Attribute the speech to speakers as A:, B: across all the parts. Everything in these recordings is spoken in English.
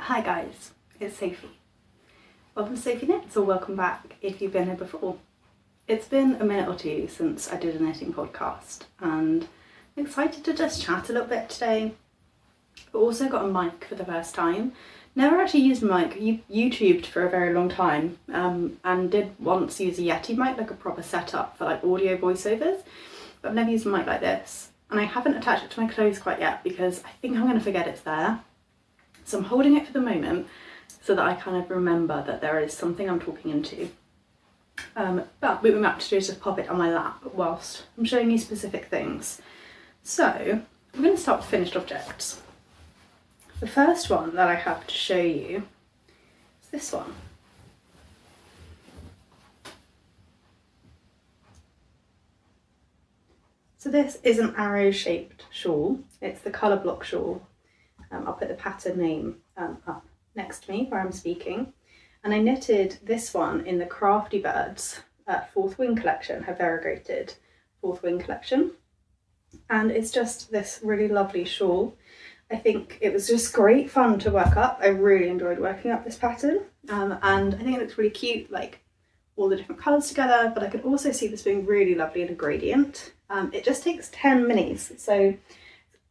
A: Hi guys, it's Sophie. Welcome to Sophie Knits, or welcome back if you've been here before. It's been a minute or two since I did a knitting podcast and I'm excited to just chat a little bit today. I've also got a mic for the first time. Never actually used a mic, YouTubed for a very long time and did once use a Yeti mic, like a proper setup for like audio voiceovers, but I've never used a mic like this. And I haven't attached it to my clothes quite yet because I think I'm going to forget it's there. So I'm holding it for the moment so that I kind of remember that there is something I'm talking into. But what we might have to do is just pop it on my lap whilst I'm showing you specific things. So I'm going to start with finished objects. The first one that I have to show you is this one. So this is an arrow-shaped shawl. It's the colour block shawl. I'll put the pattern name up next to me where I'm speaking. And I knitted this one in the Crafty Birds Fourth Wing collection, her variegated Fourth Wing collection. And it's just this really lovely shawl. I think it was just great fun to work up. I really enjoyed working up this pattern. And I think it looks really cute, like all the different colours together, but I could also see this being really lovely in a gradient. It just takes 10 minis, so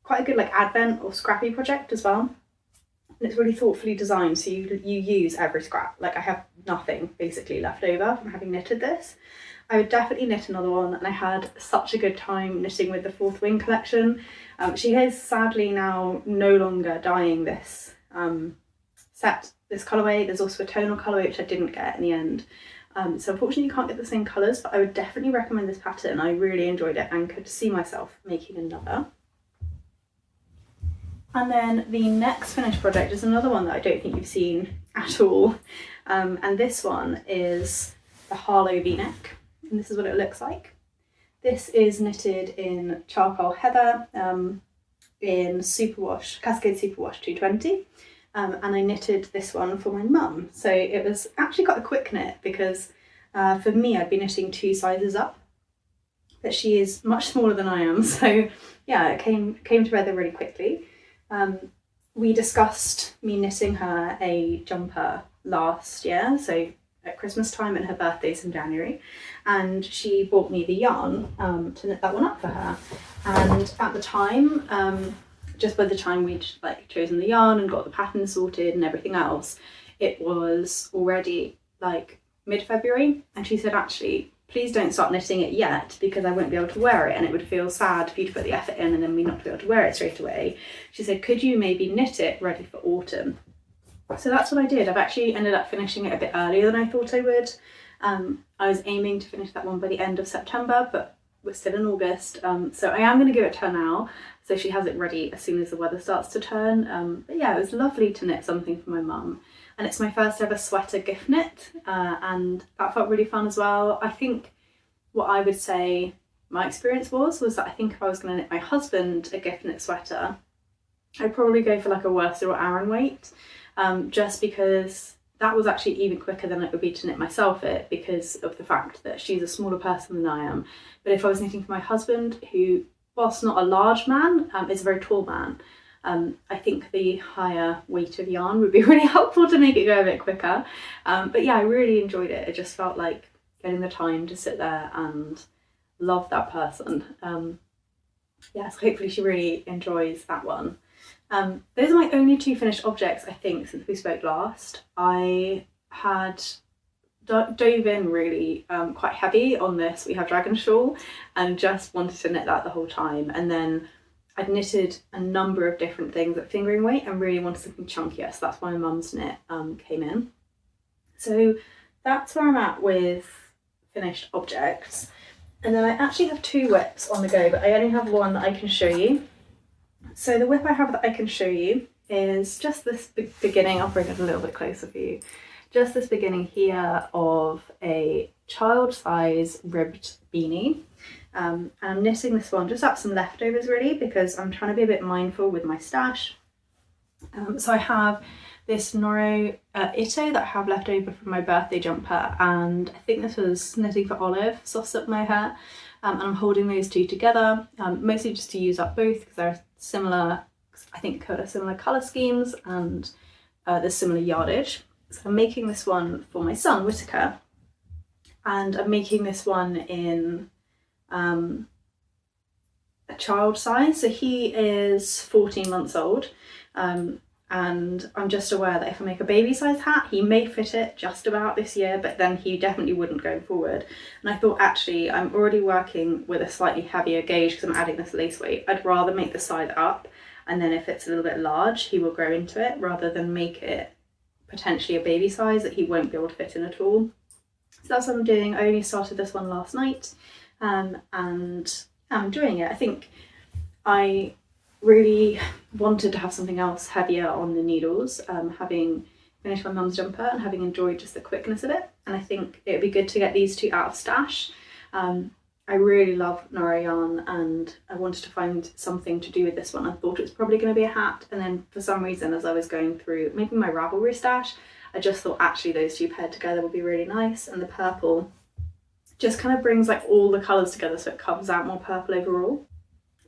A: quite a good like advent or scrappy project as well. And it's really thoughtfully designed, so you use every scrap. Like I have nothing basically left over from having knitted this. I would definitely knit another one, and I had such a good time knitting with the Fourth Wing collection. She is sadly now no longer dyeing this this colourway. There's also a tonal colourway which I didn't get in the end. So unfortunately you can't get the same colours, but I would definitely recommend this pattern. I really enjoyed it and could see myself making another. And then the next finished project is another one that I don't think you've seen at all. And this one is the Harlow V-neck. And this is what it looks like. This is knitted in Charcoal Heather in Superwash, Cascade Superwash 220. And I knitted this one for my mum. So it was actually quite a quick knit because for me, I'd be knitting 2 sizes up. But she is much smaller than I am. So yeah, it came together really quickly. We discussed me knitting her a jumper last year, so at Christmas time, and her birthday's in January, and she bought me the yarn to knit that one up for her. And at the time, just by the time we'd like chosen the yarn and got the pattern sorted and everything else, it was already like mid-February, and she said, actually, please don't start knitting it yet because I won't be able to wear it and it would feel sad for you to put the effort in and then me not to be able to wear it straight away. She said, could you maybe knit it ready for autumn? So that's what I did. I've actually ended up finishing it a bit earlier than I thought I would. I was aiming to finish that one by the end of September, but we're still in August. So I am going to give it to her now, so she has it ready as soon as the weather starts to turn. But yeah, it was lovely to knit something for my mum. And it's my first ever sweater gift knit, and that felt really fun as well. I think what I would say my experience was that I think if I was going to knit my husband a gift knit sweater, I'd probably go for like a worsted or Aran weight, just because that was actually even quicker than it would be to knit myself it because of the fact that she's a smaller person than I am. But if I was knitting for my husband, who, whilst not a large man, is a very tall man, I think the higher weight of yarn would be really helpful to make it go a bit quicker. But yeah, I really enjoyed it. It just felt like getting the time to sit there and love that person. Yeah, so hopefully she really enjoys that one. Those are my only 2 finished objects, I think, since we spoke last. I had dove in really quite heavy on this We Have Dragon shawl and just wanted to knit that the whole time. And then I'd knitted a number of different things at fingering weight and really wanted something chunkier, so that's why my mum's knit came in. So that's where I'm at with finished objects. And then I actually have 2 whips on the go, but I only have one that I can show you. So the whip I have that I can show you is just this beginning, I'll bring it a little bit closer for you, just this beginning here of a child size ribbed beanie. And I'm knitting this one just up some leftovers really because I'm trying to be a bit mindful with my stash. So I have this Noro Ito that I have left over from my birthday jumper, and I think this was knitting for Olive, soft silk mohair, and I'm holding those 2 together, mostly just to use up both because they're similar, I think similar colour schemes, and the similar yardage. So I'm making this one for my son, Whitaker, and I'm making this one in a child size. So he is 14 months old, and I'm just aware that if I make a baby size hat, he may fit it just about this year, but then he definitely wouldn't going forward. And I thought, actually, I'm already working with a slightly heavier gauge because I'm adding this lace weight. I'd rather make the size up, and then if it's a little bit large, he will grow into it, rather than make it potentially a baby size that he won't be able to fit in at all. So that's what I'm doing. I only started this one last night, and I'm enjoying it. I think I really wanted to have something else heavier on the needles, having finished my mum's jumper and having enjoyed just the quickness of it. And I think it would be good to get these two out of stash. I really love Nora yarn, and I wanted to find something to do with this one. I thought it was probably going to be a hat, and then for some reason, as I was going through maybe my Ravelry stash, I just thought actually those two paired together would be really nice, and the purple just kind of brings like all the colours together, so it comes out more purple overall.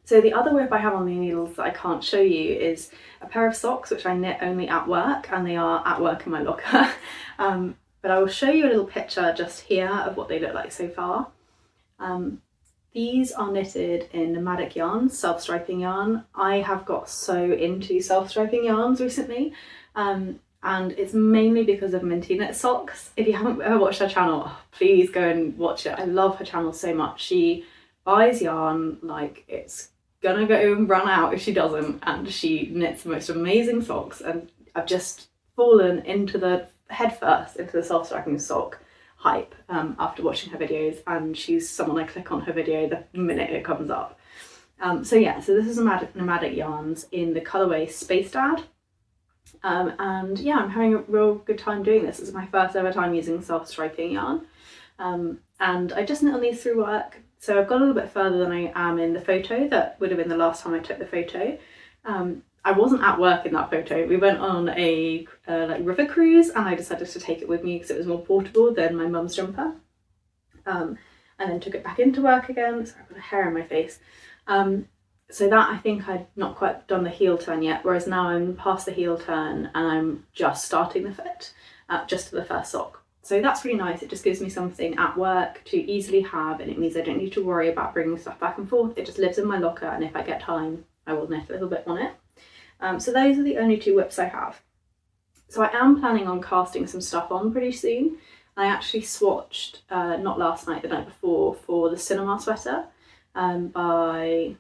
A: So the other whip I have on the needles that I can't show you is a pair of socks which I knit only at work, and they are at work in my locker. But I will show you a little picture just here of what they look like so far. These are knitted in nomadic yarns, self-striping yarn. I have got so into self-striping yarns recently, and it's mainly because of Minty knit socks. If you haven't ever watched her channel, please go and watch it. I love her channel so much. She buys yarn like it's gonna go and run out if she doesn't, and she knits the most amazing socks, and I've just fallen into the headfirst into the self-striping sock hype after watching her videos, and she's someone I click on her video the minute it comes up. So yeah, so this is nomadic yarns in the colourway Space Dad, and yeah, I'm having a real good time doing this. This is my first ever time using self-striping yarn, and I just knit on these through work. So I've got a little bit further than I am in the photo. That would have been the last time I took the photo. I wasn't at work in that photo. We went on a like river cruise, and I decided to take it with me because it was more portable than my mum's jumper. And then took it back into work again. Sorry, I've got a hair in my face. So that, I think I'd not quite done the heel turn yet, whereas now I'm past the heel turn and I'm just starting the fit, just for the first sock. So that's really nice. It just gives me something at work to easily have, and it means I don't need to worry about bringing stuff back and forth. It just lives in my locker, and if I get time, I will knit a little bit on it. So those are the only two whips I have. So I am planning on casting some stuff on pretty soon. I actually swatched, not last night, the night before, for the Cinema Sweater by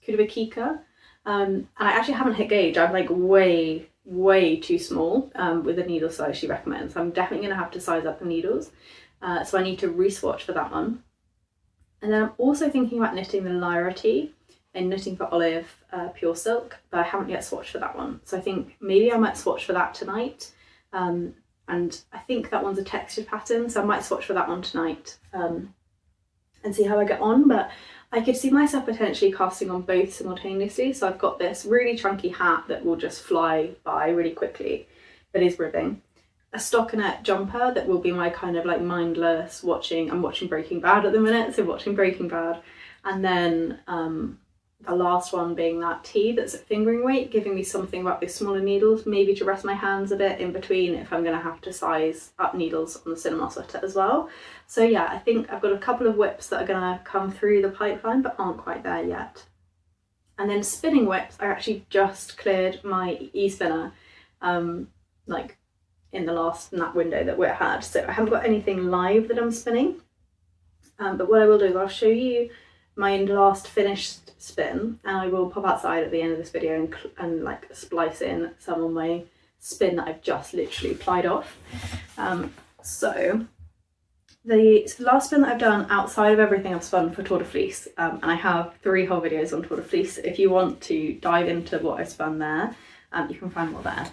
A: Kudabakika. And I actually haven't hit gauge. I'm like way too small with the needle size she recommends. So I'm definitely going to have to size up the needles. So I need to re-swatch for that one. And then I'm also thinking about knitting the Lyra tee in Knitting for Olive Pure Silk, but I haven't yet swatched for that one. So I think maybe I might swatch for that tonight. And I think that one's a textured pattern, so I might swatch for that one tonight and see how I get on. But I could see myself potentially casting on both simultaneously. So I've got this really chunky hat that will just fly by really quickly, but is ribbing. A stockinette jumper that will be my kind of like mindless watching. I'm watching Breaking Bad at the minute, so watching Breaking Bad. And then the last one being that tee that's at fingering weight, giving me something about these smaller needles, maybe to rest my hands a bit in between if I'm going to have to size up needles on the Cinema Sweater as well. So yeah, I think I've got a couple of whips that are going to come through the pipeline but aren't quite there yet. And then spinning whips, I actually just cleared my e-spinner like in the last nap window that we had, so I haven't got anything live that I'm spinning. But what I will do is I'll show you my last finished spin, and I will pop outside at the end of this video and like splice in some of my spin that I've just literally plied off. So the last spin that I've done outside of everything I've spun for Tour de Fleece, and I have 3 whole videos on Tour de Fleece. If you want to dive into what I spun there, you can find more there.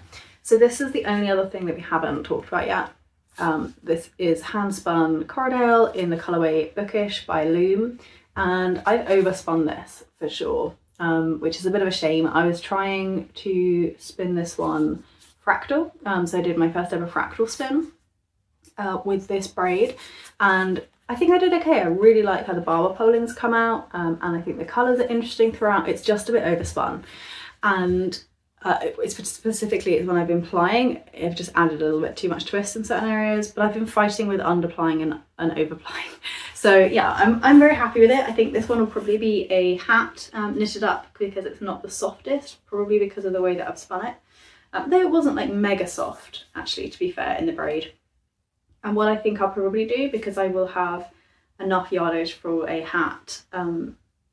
A: So this is the only other thing that we haven't talked about yet. This is Handspun Corridale in the colourway Bookish by Loom. And I've overspun this for sure, which is a bit of a shame. I was trying to spin this one fractal, so I did my first ever fractal spin with this braid, and I think I did okay. I really like how the barber polings come out, and I think the colours are interesting throughout. It's just a bit overspun, and it's specifically it's when I've been plying, I've just added a little bit too much twist in certain areas, but I've been fighting with underplying and overplying. So yeah, I'm very happy with it. I think this one will probably be a hat knitted up because it's not the softest, probably because of the way that I've spun it. Though it wasn't like mega soft, actually, to be fair, in the braid. And what I think I'll probably do, because I will have enough yardage for a hat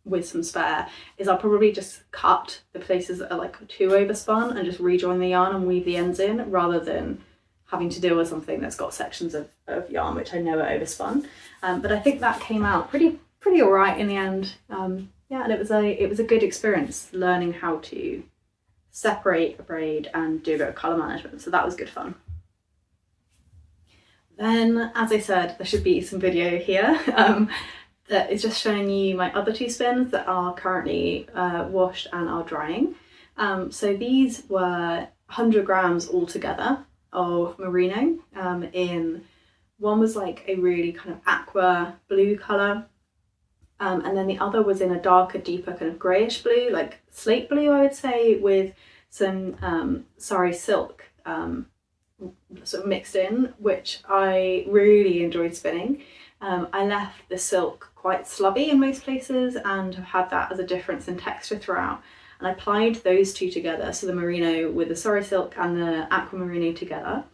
A: with some spare, is I'll probably just cut the places that are like too overspun and just rejoin the yarn and weave the ends in, rather than having to deal with something that's got sections of yarn which I know are overspun. But I think that came out pretty all right in the end. Yeah, and it was a good experience learning how to separate a braid and do a bit of colour management, so that was good fun. Then, as I said, there should be some video here that is just showing you my other two spins that are currently washed and are drying. So these were 100 grams altogether of merino. In one was like a really kind of aqua blue colour, and then the other was in a darker, deeper kind of greyish blue, like slate blue, I would say, with some sari silk sort of mixed in, which I really enjoyed spinning. I left the silk quite slubby in most places and have had that as a difference in texture throughout. And I plied those two together, so the merino with the sari silk and the aqua merino together.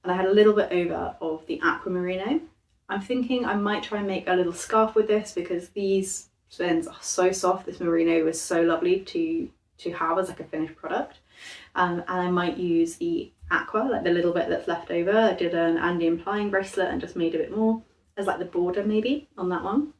A: And I had a little bit over of the aqua merino. I'm thinking I might try and make a little scarf with this because these spins are so soft. This merino was so lovely to have as like a finished product. And I might use the aqua, like the little bit that's left over. I did an Andean plying bracelet and just made a bit more as like the border maybe on that one.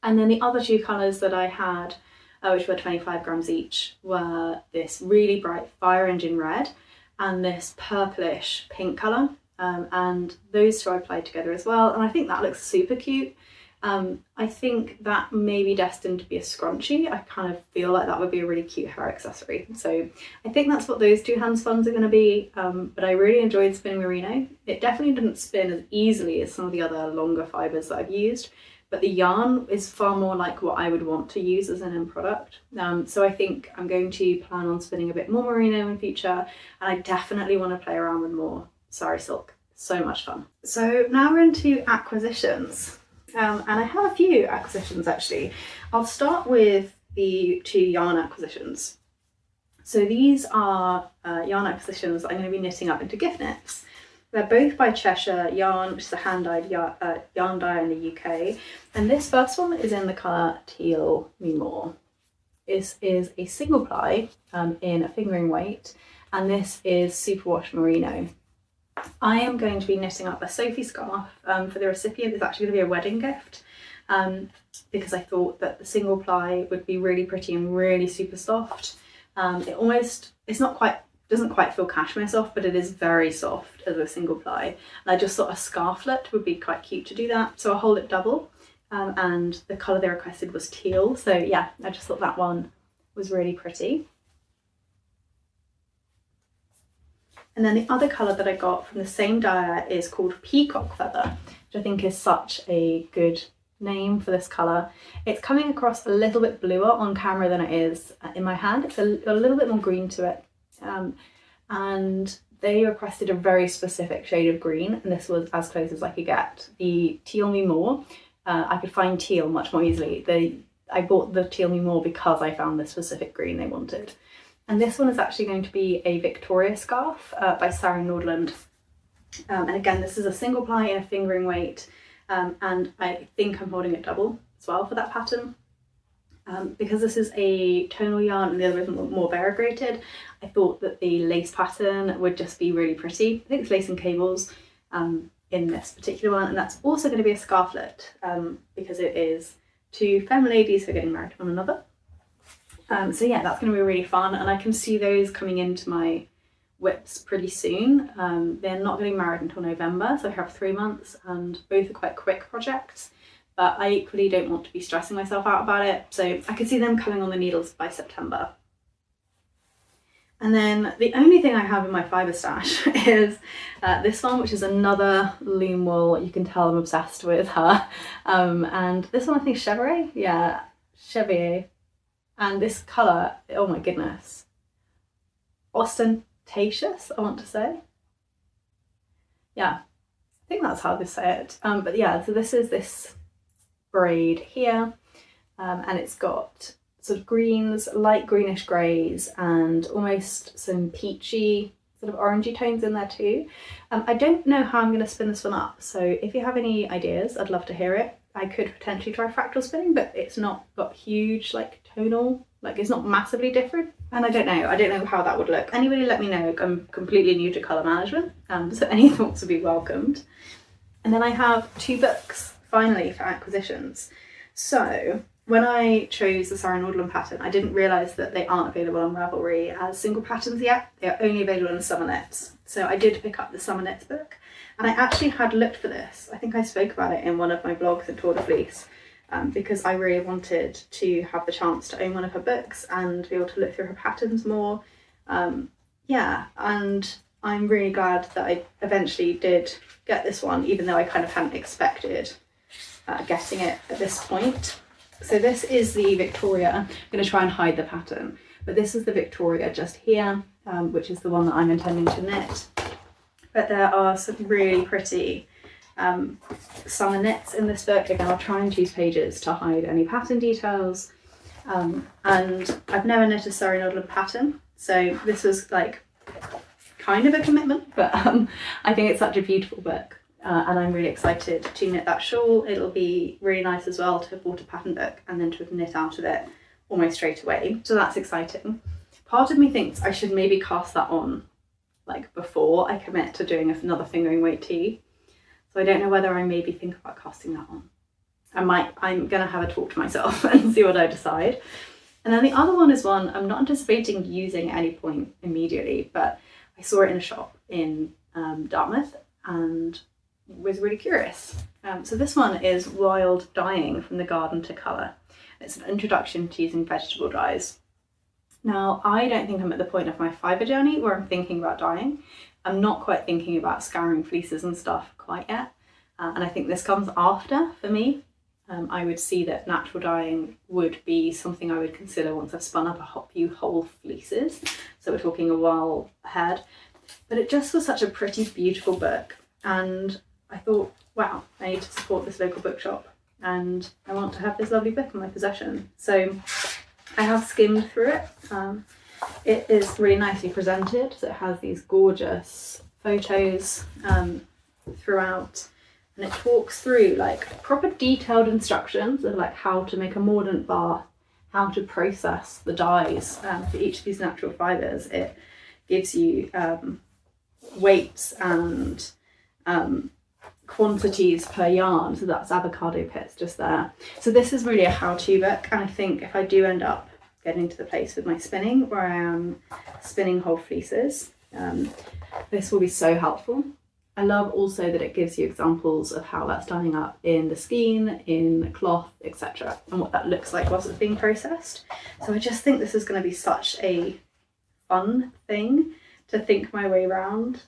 A: And then the other two colours that I had, which were 25 grams each, were this really bright fire engine red and this purplish pink colour. And those two I applied together as well, and I think that looks super cute. I think that may be destined to be a scrunchie. I kind of feel like that would be a really cute hair accessory. So I think that's what those two hand spuns are going to be, but I really enjoyed spinning merino. It definitely didn't spin as easily as some of the other longer fibres that I've used, but the yarn is far more like what I would want to use as an end product. So I think I'm going to plan on spinning a bit more merino in future, and I definitely want to play around with more sari silk. So much fun. So now we're into acquisitions. And I have a few acquisitions actually. I'll start with the two yarn acquisitions. So these are yarn acquisitions that I'm going to be knitting up into gift knits. They're both by Cheshire Yarn, which is a hand-dyed yarn dyer in the UK. And this first one is in the colour Teal Me More. This is a single ply in a fingering weight, and this is superwash merino. I am going to be knitting up a Sophie scarf for the recipient. It's actually going to be a wedding gift because I thought that the single ply would be really pretty and really super soft. Doesn't quite feel cashmere soft, but it is very soft as a single ply. And I just thought a scarflet would be quite cute to do that. So I'll hold it double, and the colour they requested was teal. So yeah, I just thought that one was really pretty. And then the other colour that I got from the same dyer is called Peacock Feather, which I think is such a good name for this colour. It's coming across a little bit bluer on camera than it is in my hand. It's a little bit more green to it. And they requested a very specific shade of green, and this was as close as I could get. The Teal Me More, I could find teal much more easily. I bought the Teal Me More because I found the specific green they wanted. And this one is actually going to be a Victoria scarf by Sarah Nordland. And again, this is a single ply in a fingering weight, and I think I'm holding it double as well for that pattern. Because this is a tonal yarn and the other is more variegated, I thought that the lace pattern would just be really pretty. I think it's lace and cables in this particular one, and that's also going to be a scarflet because it is two femme ladies who are getting married to one another. So yeah, that's going to be really fun, and I can see those coming into my whips pretty soon. They're not getting married until November, so I have 3 months, and both are quite quick projects, but I equally don't want to be stressing myself out about it, so I could see them coming on the needles by September. And then the only thing I have in my fibre stash is this one, which is another loom wool. You can tell I'm obsessed with her. And this one I think is Chevrolet? Yeah, Chevier. And this colour, oh my goodness. ostentatious, I want to say. Yeah, I think that's how to say it. But yeah, so this is this braid here, and it's got sort of greens, light greenish greys, and almost some peachy sort of orangey tones in there too. I don't know how I'm going to spin this one up, so if you have any ideas, I'd love to hear it. I could potentially try fractal spinning, but it's not got huge like tonal, like it's not massively different, and I don't know how that would look. Anybody let me know. I'm completely new to colour management, so any thoughts would be welcomed. And then I have 2 books finally for acquisitions. So when I chose the Sarah Nordland pattern, I didn't realise that they aren't available on Ravelry as single patterns yet. They are only available in Summer Knits. So I did pick up the Summer Knits book, and I actually had looked for this. I think I spoke about it in one of my blogs at Tour de Fleece, because I really wanted to have the chance to own one of her books and be able to look through her patterns more. Yeah, and I'm really glad that I eventually did get this one, even though I kind of hadn't expected getting it at this point. So this is the Victoria. I'm going to try and hide the pattern, but this is the Victoria just here, which is the one that I'm intending to knit. But there are some really pretty summer knits in this book. Again, I'll try and choose pages to hide any pattern details. And I've never knit a Sarah Nordland pattern, so this was like kind of a commitment, but I think it's such a beautiful book. And I'm really excited to knit that shawl. It'll be really nice as well to have bought a pattern book and then to have knit out of it almost straight away. So that's exciting. Part of me thinks I should maybe cast that on like before I commit to doing another fingering weight tee. So I don't know whether I maybe think about casting that on. I'm gonna have a talk to myself and see what I decide. And then the other one is one I'm not anticipating using at any point immediately, but I saw it in a shop in Dartmouth and was really curious. So this one is Wild Dyeing from the Garden to Colour. It's an introduction to using vegetable dyes. Now, I don't think I'm at the point of my fibre journey where I'm thinking about dyeing. I'm not quite thinking about scouring fleeces and stuff quite yet. And I think this comes after for me. I would see that natural dyeing would be something I would consider once I've spun up a few whole fleeces. So we're talking a while ahead. But it just was such a pretty, beautiful book. And I thought, wow, I need to support this local bookshop and I want to have this lovely book in my possession. So I have skimmed through it. It is really nicely presented. So it has these gorgeous photos throughout, and it talks through like proper detailed instructions of like how to make a mordant bath, how to process the dyes for each of these natural fibres. It gives you weights and quantities per yarn, so that's avocado pits just there. So this is really a how-to book, and I think if I do end up getting to the place with my spinning where I am spinning whole fleeces, this will be so helpful. I love also that it gives you examples of how that's dyeing up in the skein, in cloth, etc., and what that looks like whilst it's being processed. So I just think this is going to be such a fun thing to think my way around,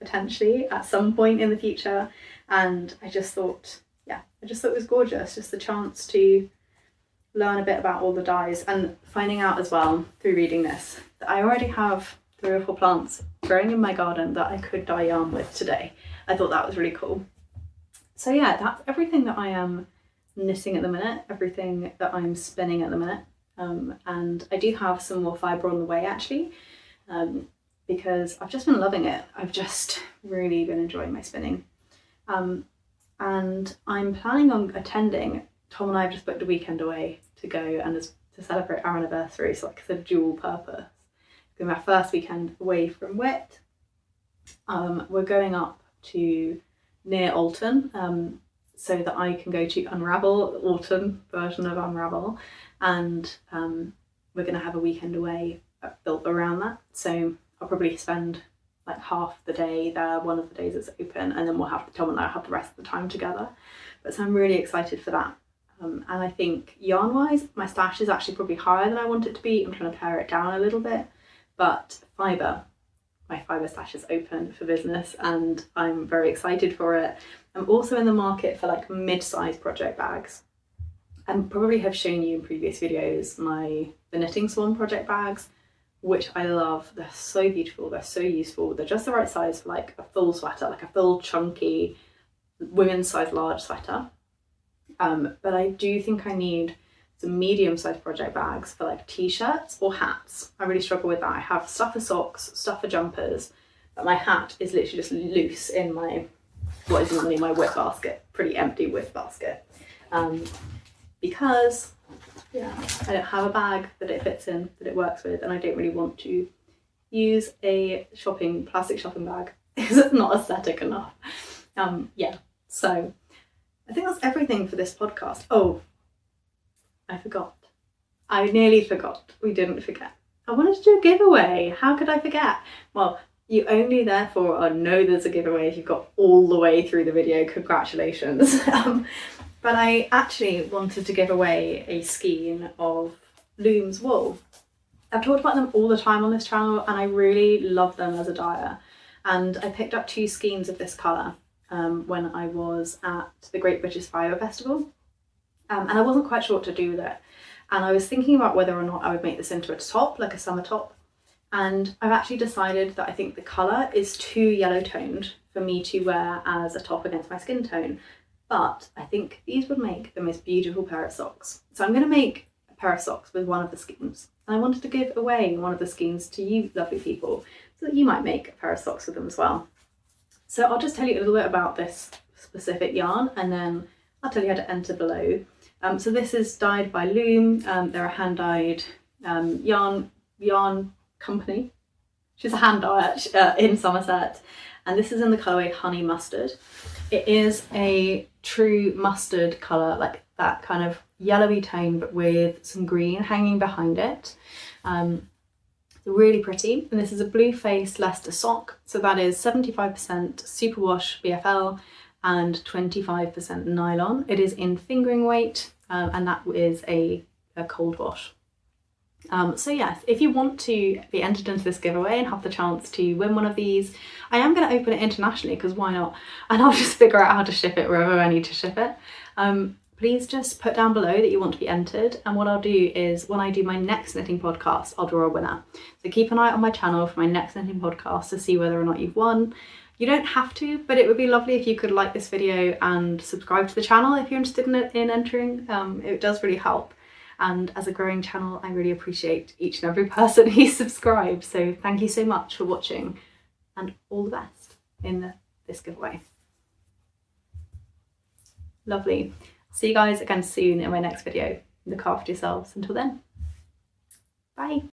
A: potentially at some point in the future. And I just thought it was gorgeous, just the chance to learn a bit about all the dyes and finding out as well through reading this that I already have 3 or 4 plants growing in my garden that I could dye yarn with today. I thought that was really cool. So yeah, that's everything that I am knitting at the minute, everything that I'm spinning at the minute. And I do have some more fibre on the way actually, because I've just been loving it. I've just really been enjoying my spinning. And I'm planning on attending, Tom and I have just booked a weekend away to go and to celebrate our anniversary, so like it's a dual purpose. It's going to be our first weekend away from Whit. We're going up to near Alton, so that I can go to Unravel, the autumn version of Unravel, and we're going to have a weekend away built around that. So I'll probably spend like half the day there, one of the days it's open, and then Tom and I will have the rest of the time together. But so I'm really excited for that. And I think yarn wise, my stash is actually probably higher than I want it to be. I'm trying to pare it down a little bit, but fibre, my fibre stash is open for business and I'm very excited for it. I'm also in the market for like mid-sized project bags. I probably have shown you in previous videos the Knitting Swan project bags. which I love. They're so beautiful, they're so useful, they're just the right size for like a full sweater, like a full chunky women's size large sweater. But I do think I need some medium-sized project bags for like t-shirts or hats. I really struggle with that. I have stuff for socks, stuff for jumpers, but my hat is literally just loose in my, what is normally my whip basket, pretty empty whip basket. Because yeah, I don't have a bag that it fits in, that it works with, and I don't really want to use a plastic shopping bag. It's not aesthetic enough. Yeah, so I think that's everything for this podcast. Oh, I forgot. I nearly forgot. We didn't forget. I wanted to do a giveaway. How could I forget? Well, you only therefore know there's a giveaway if you've got all the way through the video. Congratulations. But I actually wanted to give away a skein of Loom's wool. I've talked about them all the time on this channel and I really love them as a dyer. And I picked up 2 skeins of this colour when I was at the Great British Fibre Festival. And I wasn't quite sure what to do with it. And I was thinking about whether or not I would make this into a top, like a summer top. And I've actually decided that I think the colour is too yellow toned for me to wear as a top against my skin tone. But I think these would make the most beautiful pair of socks. So I'm going to make a pair of socks with one of the skeins. And I wanted to give away one of the skeins to you lovely people so that you might make a pair of socks with them as well. So I'll just tell you a little bit about this specific yarn and then I'll tell you how to enter below. So this is dyed by Loom. They're a hand dyed yarn company. She's a hand dyer in Somerset. And this is in the colourway Honey Mustard. It is a true mustard colour, like that kind of yellowy tone, but with some green hanging behind it. It's really pretty. And this is a blue face Leicester sock. So that is 75% superwash BFL and 25% nylon. It is in fingering weight and that is a cold wash. So yes, if you want to be entered into this giveaway and have the chance to win one of these, I am going to open it internationally because why not? And I'll just figure out how to ship it wherever I need to ship it. Please just put down below that you want to be entered, and what I'll do is when I do my next knitting podcast, I'll draw a winner. So keep an eye on my channel for my next knitting podcast to see whether or not you've won. You don't have to, but it would be lovely if you could like this video and subscribe to the channel if you're interested in entering. It does really help. And as a growing channel, I really appreciate each and every person who subscribes. So thank you so much for watching and all the best in this giveaway. Lovely. See you guys again soon in my next video. Look after yourselves until then. Bye.